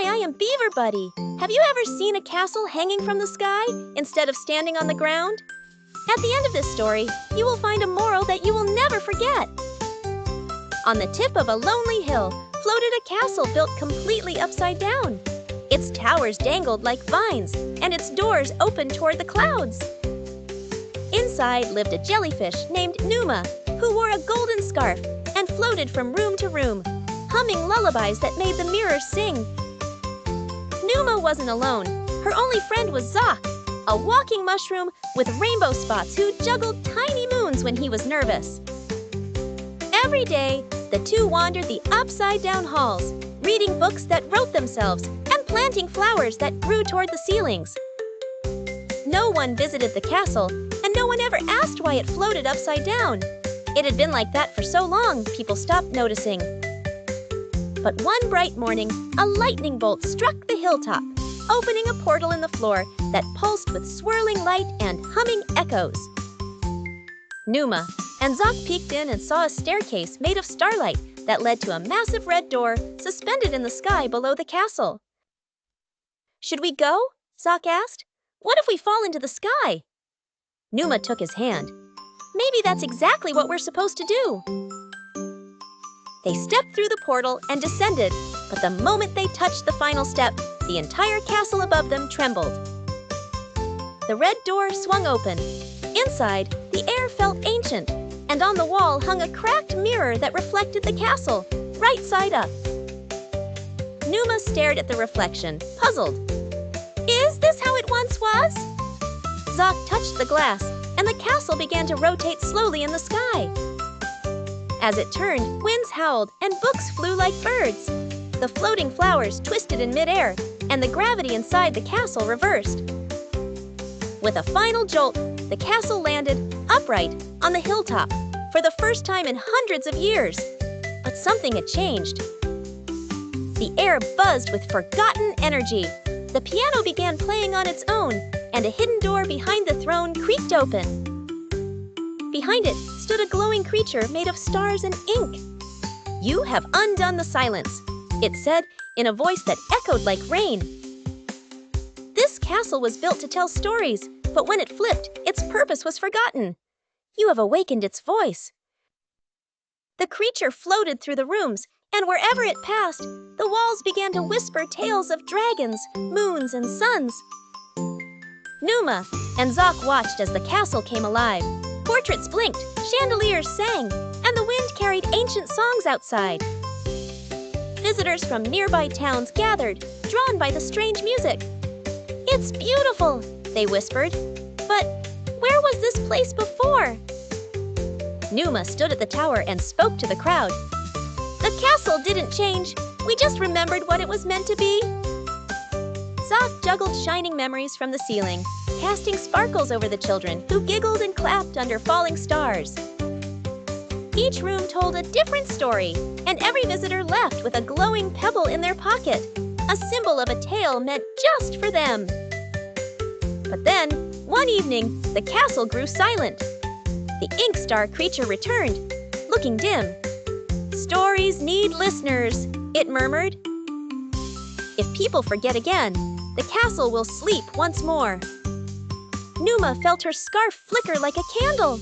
Hi, I am Beaver Buddy. Have you ever seen a castle hanging from the sky instead of standing on the ground? At the end of this story, you will find a moral that you will never forget. On the tip of a lonely hill floated a castle built completely upside down. Its towers dangled like vines, and its doors opened toward the clouds. Inside lived a jellyfish named Numa, who wore a golden scarf and floated from room to room, humming lullabies that made the mirrors sing. Numa wasn't alone. Her only friend was Zok, a walking mushroom with rainbow spots who juggled tiny moons when he was nervous. Every day, the two wandered the upside-down halls, reading books that wrote themselves and planting flowers that grew toward the ceilings. No one visited the castle, and no one ever asked why it floated upside down. It had been like that for so long, people stopped noticing. But one bright morning, a lightning bolt struck the hilltop, opening a portal in the floor that pulsed with swirling light and humming echoes. Numa and Zok peeked in and saw a staircase made of starlight that led to a massive red door suspended in the sky below the castle. "Should we go?" Zok asked. "What if we fall into the sky?" Numa took his hand. "Maybe that's exactly what we're supposed to do." They stepped through the portal and descended, but the moment they touched the final step, the entire castle above them trembled. The red door swung open. Inside, the air felt ancient, and on the wall hung a cracked mirror that reflected the castle, right side up. Numa stared at the reflection, puzzled. "Is this how it once was?" Zok touched the glass, and the castle began to rotate slowly in the sky. As it turned, winds howled and books flew like birds. The floating flowers twisted in midair, and the gravity inside the castle reversed. With a final jolt, the castle landed upright on the hilltop for the first time in hundreds of years. But something had changed. The air buzzed with forgotten energy. The piano began playing on its own, and a hidden door behind the throne creaked open. Behind it stood a glowing creature made of stars and ink. "You have undone the silence," it said in a voice that echoed like rain. "This castle was built to tell stories, but when it flipped, its purpose was forgotten. You have awakened its voice." The creature floated through the rooms, and wherever it passed, the walls began to whisper tales of dragons, moons, and suns. Numa and Zok watched as the castle came alive. Portraits blinked, chandeliers sang, and the wind carried ancient songs outside. Visitors from nearby towns gathered, drawn by the strange music. "It's beautiful," they whispered. "But where was this place before?" Numa stood at the tower and spoke to the crowd. "The castle didn't change. We just remembered what it was meant to be." Zok juggled shining memories from the ceiling, casting sparkles over the children who giggled and clapped under falling stars. Each room told a different story, and every visitor left with a glowing pebble in their pocket, a symbol of a tale meant just for them. But then, one evening, the castle grew silent. The ink star creature returned, looking dim. "Stories need listeners," it murmured. "If people forget again, the castle will sleep once more." Numa felt her scarf flicker like a candle.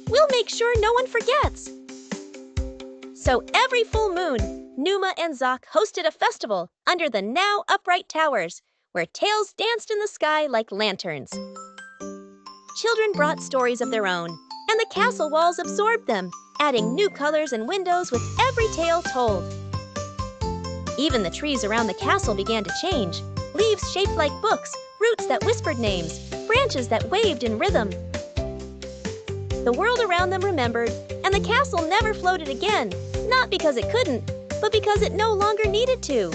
"We'll make sure no one forgets." So every full moon, Numa and Zok hosted a festival under the now upright towers, where tales danced in the sky like lanterns. Children brought stories of their own, and the castle walls absorbed them, adding new colors and windows with every tale told. Even the trees around the castle began to change, leaves shaped like books, roots that whispered names, branches that waved in rhythm. The world around them remembered, and the castle never floated again, not because it couldn't, but because it no longer needed to.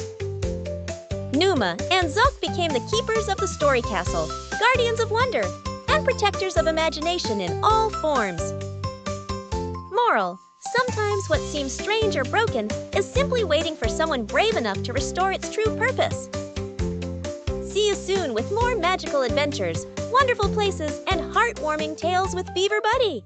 Numa and Zok became the keepers of the story castle, guardians of wonder, and protectors of imagination in all forms. Moral: sometimes what seems strange or broken is simply waiting for someone brave enough to restore its true purpose. See you soon with more magical adventures, wonderful places, and heartwarming tales with Beaver Buddy.